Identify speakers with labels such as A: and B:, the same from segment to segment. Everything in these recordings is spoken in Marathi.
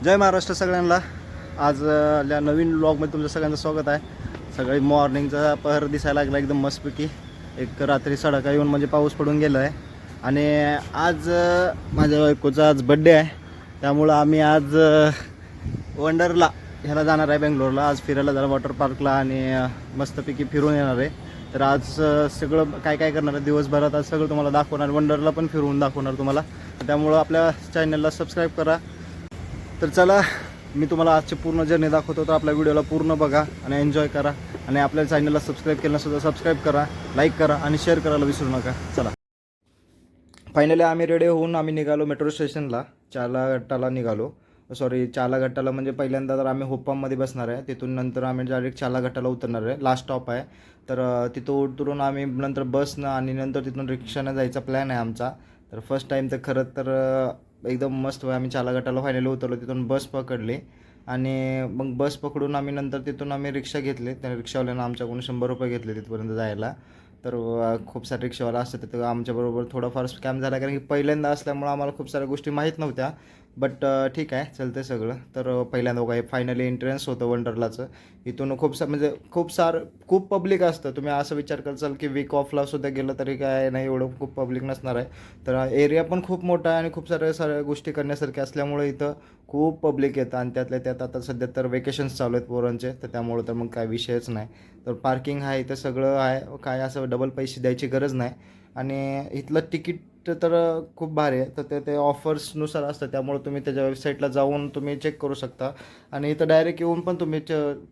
A: जय महाराष्ट्र सगळ्यांना. आज या नवीन व्लॉगमध्ये तुमचं सगळ्यांचं स्वागत आहे. सगळी मॉर्निंगचा पहर दिसायला लागला एकदम मस्तपैकी. एक रात्री सडका येऊन म्हणजे पाऊस पडून गेला आहे. आणि आज माझ्या बायकोचा आज बड्डे आहे, त्यामुळं आम्ही आज वंडरला ह्याला जाणार आहे बेंगलोरला. आज फिरायला जाणार वॉटर पार्कला आणि मस्तपैकी फिरून येणार आहे. तर आज सगळं काय काय करणार आहे दिवसभरात आज सगळं तुम्हाला दाखवणार. वंडरला पण फिरवून दाखवणार तुम्हाला. त्यामुळं आपल्या चॅनलला सबस्क्राईब करा. तर चला, मी तुम्हाला आजची पूर्ण जर्नी दाखवतो. तर आपल्या व्हिडिओला पूर्ण बघा आणि एन्जॉय करा. आणि आपल्या चॅनलला सबस्क्राईब केलं नसेल तर सबस्क्राईब करा, लाईक करा आणि शेअर करायला विसरू नका. चला, फायनली आम्ही रेडी होऊन आम्ही निघालो मेट्रो स्टेशनला. चालाघट्टाला निघालो. सॉरी, चालाघट्टाला म्हणजे पहिल्यांदा तर आम्ही होप्पामध्ये बसणार आहे. तिथून नंतर आम्ही डायरेक्ट चालाघट्टाला उतरणार आहे. लास्ट स्टॉप आहे. तर तिथं उतरून आम्ही नंतर बसनं आणि नंतर तिथून रिक्षानं जायचा प्लॅन आहे आमचा. तर फर्स्ट टाईम तर खरं तर एकदम मस्त आम्ही चालाघट्टाला फायनली उतरलो. तिथून बस पकडली आणि मग बस पकडून आम्ही नंतर तिथून आम्ही रिक्षा घेतली. त्या रिक्षावाल्यानं आमच्याकडून 100 रुपये घेतले तिथपर्यंत जायला. तर खूप सारे रिक्षावाला असतात तिथं. आमच्याबरोबर थोडाफार स्कॅम झाला, कारण की पहिल्यांदा असल्यामुळं आम्हाला खूप साऱ्या गोष्टी माहीत नव्हत्या. बट ठीक आहे, चालतं आहे सगळं. तर पहिल्यांदा काय फायनली एंट्रन्स होतं वंडरलाचं. इथून म्हणजे खूप पब्लिक असतं. तुम्ही असं विचार करसाल की वीक ऑफला सुद्धा गेलं तरी काय नाही, एवढं खूप पब्लिक नसणार आहे. तर एरिया पण खूप मोठा आहे आणि खूप साऱ्या गोष्टी करण्यासारख्या असल्यामुळे इथं खूप पब्लिक येतं. आणि त्यातल्या त्यात आता सध्या तर वेकेशन्स चालू आहेत पोरांचे, तर त्यामुळं तर मग काय विषयच नाही. तर पार्किंग आहे इथं, सगळं आहे. काय असं डबल पैसे द्यायची गरज नाही. आणि इथलं तिकीट तर खूप भारी आहे. तर ते ऑफर्सनुसार असतं, त्यामुळे तुम्ही त्याच्या वेबसाईटला जाऊन तुम्ही चेक करू शकता. आणि इथं डायरेक्ट येऊन पण तुम्ही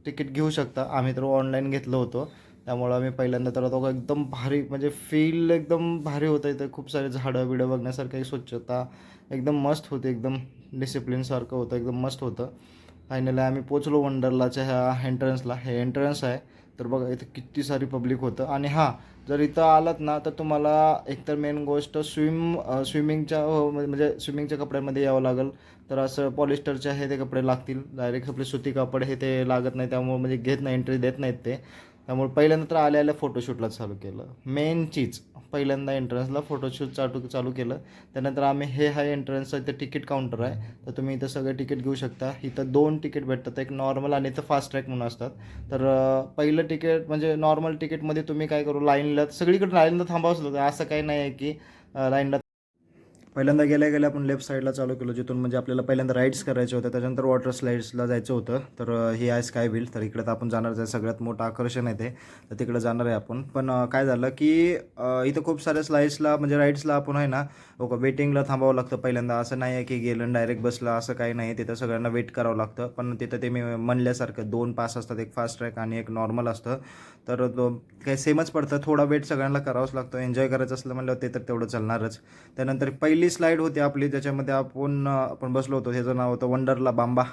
A: तिकीट घेऊ शकता. आम्ही तर ऑनलाईन घेतलं होतं, त्यामुळं आम्ही पहिल्यांदा तर तो एकदम भारी म्हणजे फील एकदम भारी होतं. इथं खूप सारे झाडं बिडं बघण्यासारखं, स्वच्छता एकदम मस्त होती. एकदम डिसिप्लिनसारखं होतं, एकदम मस्त होतं. फायनली आम्ही पोचलो वंडरलाच्या ह्या एंट्रन्सला. हे एंट्रन्स आहे. तर बघा इथं किती सारी पब्लिक होतं. आणि हां, जर इथं आलात ना तर तुम्हाला एकतर मेन गोष्ट स्विमिंगच्या म्हणजे स्विमिंगच्या कपड्यामध्ये यावं लागेल. तर असं पॉलिस्टरचे आहे ते कपडे लागतील. डायरेक्ट आपले सुती कापड हे ते लागत नाही, त्यामुळे म्हणजे घेत नाही, एंट्री देत नाहीत ते. त्यामुळे पहिल्यांदा तर आल्या फोटोशूटला चालू केलं. मेन चीज पहिल्यांदा एंट्रन्सला फोटोशूट चालू केलं. त्यानंतर आम्ही हे आहे एंट्रन्सचं इथं तिकीट काउंटर आहे. तर तुम्ही इथं सगळे तिकीट घेऊ शकता. इथं 2 तिकीट भेटतात, एक नॉर्मल आणि इथं फास्ट ट्रॅक म्हणून असतात. तर पहिलं तिकीट म्हणजे नॉर्मल तिकीटमध्ये तुम्ही काय करू, लाईनला सगळीकडे लाईनला थांबावंच लागतं. असं काही नाही आहे की लाईनला. पहिल्यांदा गेल्या आपण लेफ्ट साईडला चालू केलं, जिथून म्हणजे आपल्याला पहिल्यांदा राईड्स करायचे होते. त्याच्यानंतर वॉटर स्लाईड्सला जायचं होतं. तर हे आहे स्काय व्हील. तर इकडे तर आपण जाणारच आहे, सगळ्यात मोठं आकर्षण आहे ते. तर तिकडे जाणार आहे आपण. पण काय झालं की इथं खूप साऱ्या स्लाईड्सला म्हणजे राईड्सला आपण आहे ना वेटिंगला थांबावं लागतं पहिल्यांदा. असं नाही आहे की गेलं डायरेक्ट बसला, असं काही नाही. तिथं सगळ्यांना वेट करावं लागतं. पण तिथं ते मी म्हणल्यासारखं 2 पास असतात, एक फास्ट ट्रॅक आणि एक नॉर्मल असतं. तर काही सेमच पडतं. थोडा वेट सगळ्यांना करावंच लागतं. एन्जॉय करायचं असलं म्हणलं ते तर तेवढं चालणारच. त्यानंतर पहिली स्लाईड होती आपली, ज्याच्यामध्ये आपण बसलो होतो. ह्याचं नाव होतं वंडरला बांबा.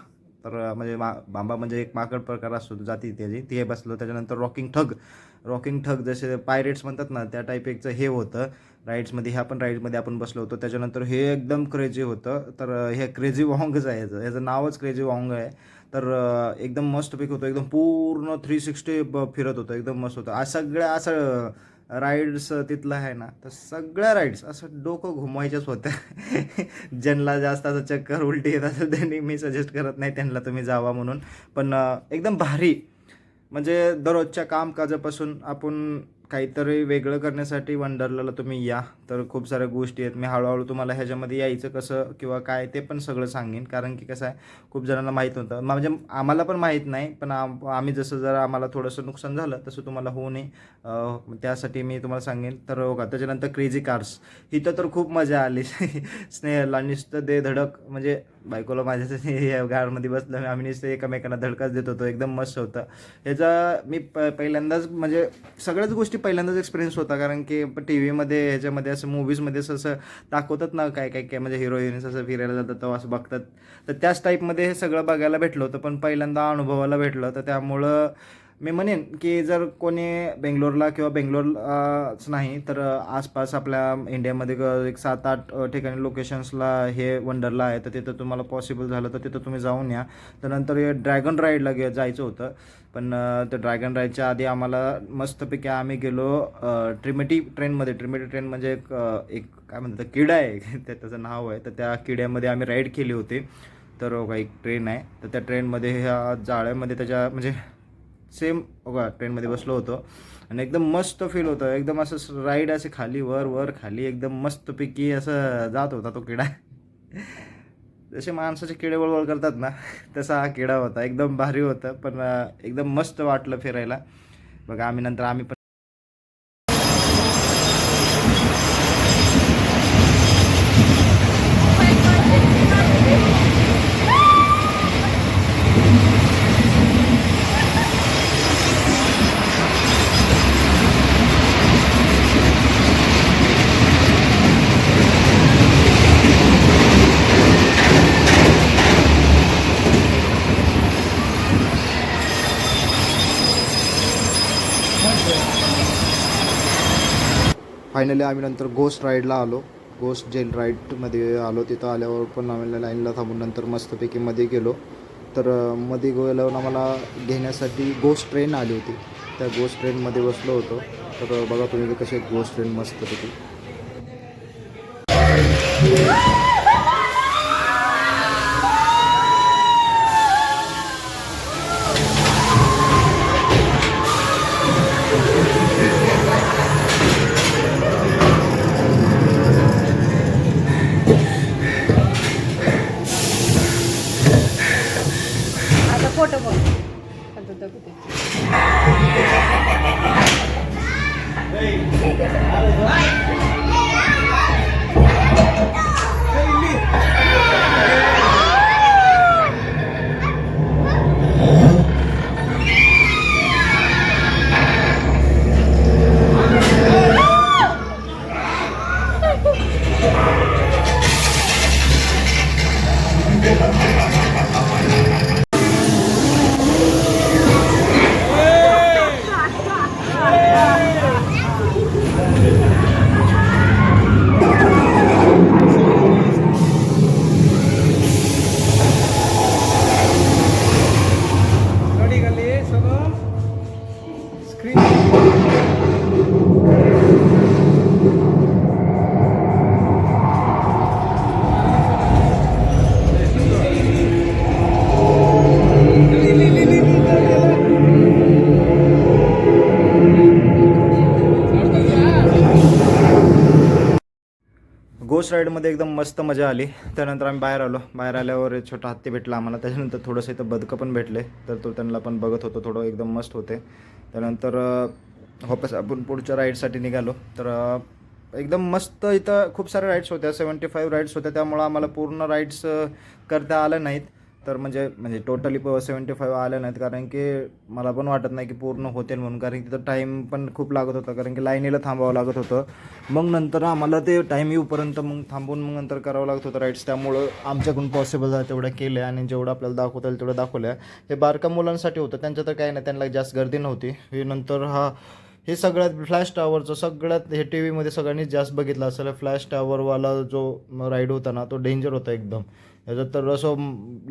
A: तर म्हणजे बांबा म्हणजे एक माकड प्रकार असतो, जाती त्याची, ते बसलो. त्याच्यानंतर रॉकिंग ठग जसे पायरेट्स म्हणतात ना, त्या टाईप एकचं हे होतं राईड्समध्ये. ह्या पण राईड्समध्ये आपण बसलो होतो. त्याच्यानंतर हे एकदम क्रेझी होतं. तर हे क्रेझी वॉंगच आहे, ह्याचं नावच क्रेझी वॉंग आहे. तर एकदम मस्तपैकी होतं. एकदम पूर्ण 360 फिरत होतं, एकदम मस्त होतं. सगळ्या असं राईड्स तिथलं आहे ना, तर सगळ्या राईड्स असं डोकं घुमवायच्याच होत्या. ज्यांना जास्त असं चक्कर उलटी येत असेल त्यांनी, मी सजेस्ट करत नाही त्यांना तुम्ही जावा म्हणून. पण एकदम भारी म्हणजे दररोजच्या कामकाजापासून आपण काहीतरी वेगळं करण्यासाठी वंडरला तुम्ही या. तर खूप साऱ्या गोष्टी आहेत. मी हळूहळू तुम्हाला ह्याच्यामध्ये यायचं कसं किंवा काय ते पण सगळं सांगेन. कारण की कसं आहे, खूप जणांना माहीत नव्हतं. म्हणजे आम्हाला पण माहीत नाही, पण आम्ही जसं जर आम्हाला थोडंसं नुकसान झालं तसं तुम्हाला होऊ नये, त्यासाठी मी तुम्हाला सांगेन. तर हो का, त्याच्यानंतर क्रेझी कार्स, इथं तर खूप मजा आली. स्नेहलला नुसतं दे धडक, म्हणजे बायकोला माझ्या गाडमध्ये बसलं आम्ही नुसतं एकमेकांना धडकाच देत होतो. एकदम मस्त होतं. ह्याचा मी पहिल्यांदाच म्हणजे सगळ्याच गोष्टी पहिल्यांदाच एक्सपिरियन्स होता. कारण की टी व्हीमध्ये ह्याच्यामध्ये असं मूव्हीजमध्ये असं दाखवतात ना, काय म्हणजे हिरोईन्स असं फिरायला जातात तेव्हा असं बघतात. तर त्याच टाईपमध्ये हे सगळं बघायला भेटलं होतं, पण पहिल्यांदा अनुभवायला भेटलं. तर त्यामुळं मी म्हणेन की जर कोणी बेंगलोरला किंवा बेंगलोरच नाही तर आसपास आपल्या इंडियामध्ये एक 7-8 ठिकाणी लोकेशन्सला हे वंडरला आहे. तर तिथं तुम्हाला पॉसिबल झालं तर तिथं तुम्ही जाऊन या. त्यानंतर हे ड्रॅगन राईडला जायचं होतं. पण ते ड्रॅगन राईडच्या आधी आम्हाला मस्तपैकी आम्ही गेलो ट्रिमिटी ट्रेन म्हणजे एक काय म्हणतात किडा आहे. त्याचं नाव आहे. तर त्या किड्यामध्ये आम्ही राईड केली होती. तर बघा एक ट्रेन आहे, तर त्या ट्रेनमध्ये ह्या जाळ्यामध्ये त्याच्या म्हणजे सेम बघा ट्रेनमध्ये बसलो होतो आणि एकदम मस्त फील होतं. एकदम असं राईड असे खाली वर वर खाली एकदम मस्तपैकी असं जात होता तो किडा. जसे माणसाचे किडे वळवळ करतात ना तसा हा किडा होता. एकदम भारी होतं पण एकदम मस्त वाटलं फिरायला. बघा आम्ही पण फायनली आम्ही नंतर घोस्ट राईडला आलो. घोस्ट जेल राईडमध्ये आलो. तिथं आल्यावर पण आम्ही लाईनला थांबून नंतर मस्तपैकी मध्ये गेलो. तर मध्ये गेल्यावर आम्हाला घेण्यासाठी घोस्ट ट्रेन आली होती. त्या घोस्ट ट्रेनमध्ये बसलो होतो. तर बघा तुम्ही कसे घोस्ट ट्रेन मस्तपैकी.
B: आता फोटो बघ आता दाखवते.
A: घोस्ट राईडमध्ये एकदम मस्त मजा आली. त्यानंतर आम्ही बाहेर आलो. बाहेर आल्यावर एक छोटा हत्ती भेटला आम्हाला. त्याच्यानंतर थोडंसं इथं बदकं पण भेटले. तर तो त्यांना पण बघत होतो. थोडं एकदम मस्त होते. त्यानंतर वापस आपण पुढच्या राईडसाठी निघालो. तर एकदम मस्त इथं खूप साऱ्या राईड्स होत्या. 75 राईड्स होत्या. त्यामुळं आम्हाला पूर्ण राईड्स करता आल्या नाहीत. तर म्हणजे टोटली 75 आल्या नाहीत. कारण की मला पण वाटत नाही की पूर्ण होतील म्हणून. कारण की तिथं टाईम पण खूप लागत होता. कारण की लाईनीला थांबावं लागत होतं. मग नंतर आम्हाला ते टाईम येऊपर्यंत मग थांबून मग नंतर करावं लागत होतं राईड्स. त्यामुळं आमच्याकडून पॉसिबल झालं तेवढं केलं आणि जेवढं आपल्याला दाखवता येईल तेवढं दाखवलं. हे बारका मुलांसाठी होतं. त्यांचं तर काही नाही, त्यांना जास्त गर्दी नव्हती. हे नंतर हे सगळ्यात फ्लॅश टॉवरचं सगळ्यात हे टी व्हीमध्ये सगळ्यांनीच जास्त बघितलं असेल. फ्लॅश टॉवरवाला जो राईड होता ना तो डेंजर होता एकदम. ह्याच्यात तर असं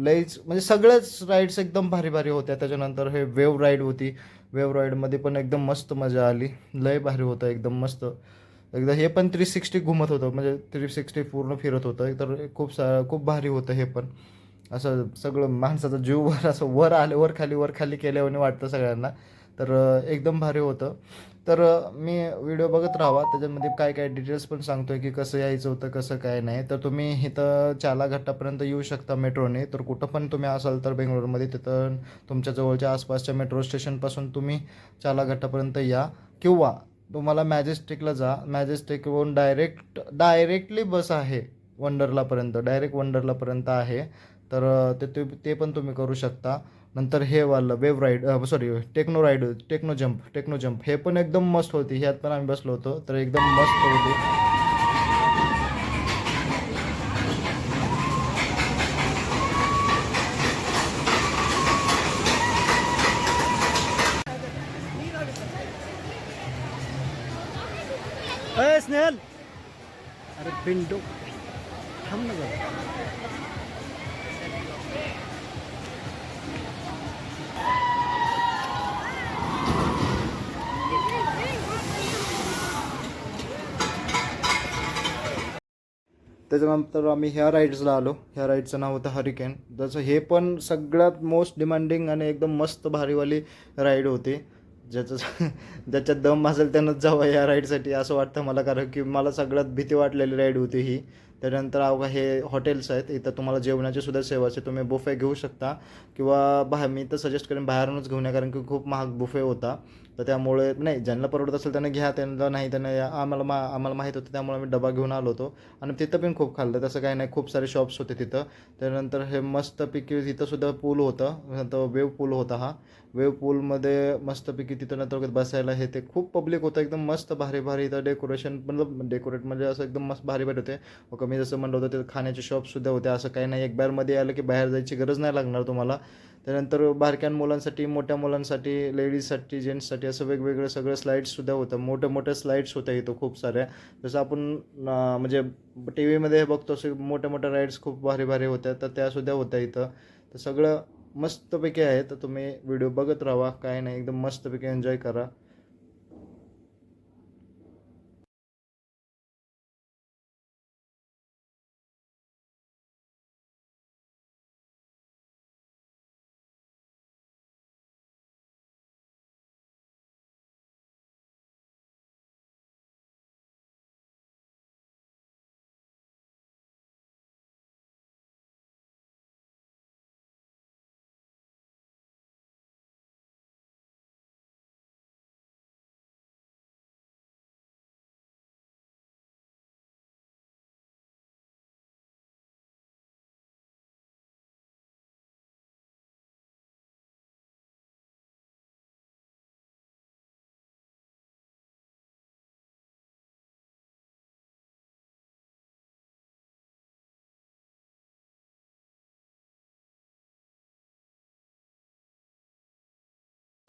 A: लईच म्हणजे सगळ्याच राईड्स एकदम भारी भारी होत्या. त्याच्यानंतर हे वेव्ह राईड होती. वेव्ह राईडमध्ये पण एकदम मस्त मजा आली. लय भारी होतं एकदम मस्त. एकदा हे पण 360 घुमत होतं, म्हणजे 360 पूर्ण फिरत होतं. तर खूप भारी होतं हे पण. असं सगळं माणसाचा जीव वर असं वर खाली केल्याने वाटतं सगळ्यांना. तर एकदम भारी होतं. तर मी व्हिडिओ बघत राहावा. त्याच्यामध्ये काय काय डिटेल्स पण सांगतो आहे की कसं यायचं होतं कसं काय नाही. तर तुम्ही इथं चाला घाटापर्यंत येऊ शकता मेट्रोने. तर कुठं पण तुम्ही असाल तर बेंगलोरमध्ये तिथं तुमच्या जवळच्या आसपासच्या मेट्रो स्टेशनपासून तुम्ही चाला घाटापर्यंत या. किंवा तुम्हाला मॅजेस्टिकला जा. मॅजेस्टिकवरून डायरेक्टली बस आहे वंडरलापर्यंत. डायरेक्ट वंडरलापर्यंत आहे. तर ते पण तुम्ही करू शकता. नंतर हे वालं wave ride sorry techno jump हे पण एकदम मस्त होती. ह्यात पण आम्ही बसलो होतो. तर एकदम मस्त होती. स्नेहल अरे पिंटू थांब ना जरा. त्याच्यानंतर आम्ही ह्या राईड्सला आलो. ह्या राईडचं नाव होतं हरिकेन. जसं हे पण सगळ्यात मोस्ट डिमांडिंग आणि एकदम मस्त भारीवाली राईड होती. ज्याचं ज्याच्यात दम असेल त्यानंच जावं या राईडसाठी असं वाटतं मला, कारण की मला सगळ्यात भीती वाटलेली राईड होती ही. त्यानंतर अवघा हे हॉटेल्स आहेत, इथं तुम्हाला जेवणाची सुद्धा सेवा असते. तुम्ही बुफे घेऊ शकता किंवा बाहेर, मी तर सजेस्ट करेन बाहेरूनच घेऊन या, कारण की खूप महाग बुफे होता. तर त्यामुळे नाही, ज्यांना परवडत असेल त्यांना घ्या, त्यांना नाही त्यांना आम्हाला माहीत होतं त्यामुळे आम्ही डबा घेऊन आलो होतो. आणि तिथं पण खूप खाल्लं, तसं काही नाही, खूप सारे शॉप्स होते तिथं. त्यानंतर हे मस्तपैकी तिथंसुद्धा पूल होतं, तर वेव पूल होता हा. वेव पूलमध्ये मस्तपैकी तिथं नंतर बसायला हे ते खूप पब्लिक होतं, एकदम मस्त भारी भारी. इथं डेकोरेशन मतलब डेकोरेट म्हणजे असं एकदम मस्त भारी भारी होते. मग मी जसं म्हणलं होतं ते खाण्याचे शॉपसुद्धा होते. असं काही नाही, एक बारमध्ये आलं की बाहेर जायची गरज नाही लागणार तुम्हाला. त्यानंतर बारक्या मुलांसाठी, मोठ्या मुलांसाठी, लेडीजसाठी, जेंट्ससाठी असं वेगवेगळं सगळं स्लाईड्ससुद्धा होतं. मोठ्या स्लाईड्स होत्या इथं खूप साऱ्या. जसं आपण म्हणजे टी व्हीमध्ये बघतो असे मोठ्या राईड्स खूप भारी भारी होत्या, तर त्यासुद्धा होत्या इथं. तर सगळं मस्तपैकी आहे. तर तुम्ही व्हिडिओ बघत राहा, काय नाही, एकदम मस्तपैकी एन्जॉय करा.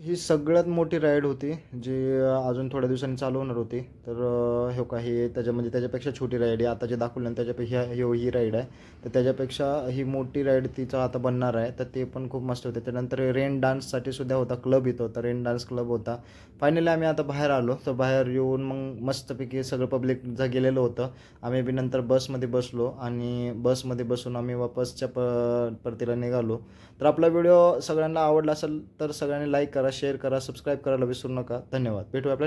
A: ही सगळ्यात मोठी राईड होती, जी अजून थोड्या दिवसांनी चालू होणार होती. तर हे का हे त्याच्यामध्ये त्याच्यापेक्षा छोटी राईड आहे आता जे दाखवलं ना, त्याच्यापेक्षा ही राईड आहे. तर त्याच्यापेक्षा ही मोठी राईड तिचं आता बनणार आहे, तर ते पण खूप मस्त होते. त्यानंतर रेन डान्ससाठी सुद्धा होता, क्लब इथं होता, रेन डान्स क्लब होता. फायनली आम्ही आता बाहेर आलो, तर बाहेर येऊन मग मस्तपैकी सगळं पब्लिक गेलेलं होतं. आम्ही बी नंतर बसमध्ये बसलो आणि बसमध्ये बसून आम्ही वापसच्या परतीला निघालो. तर आपला व्हिडिओ सगळ्यांना आवडला असेल तर सगळ्यांनी लाईक करा, शेअर करा, सबस्क्राईब करायला विसरू नका. धन्यवाद. भेटूया आपल्या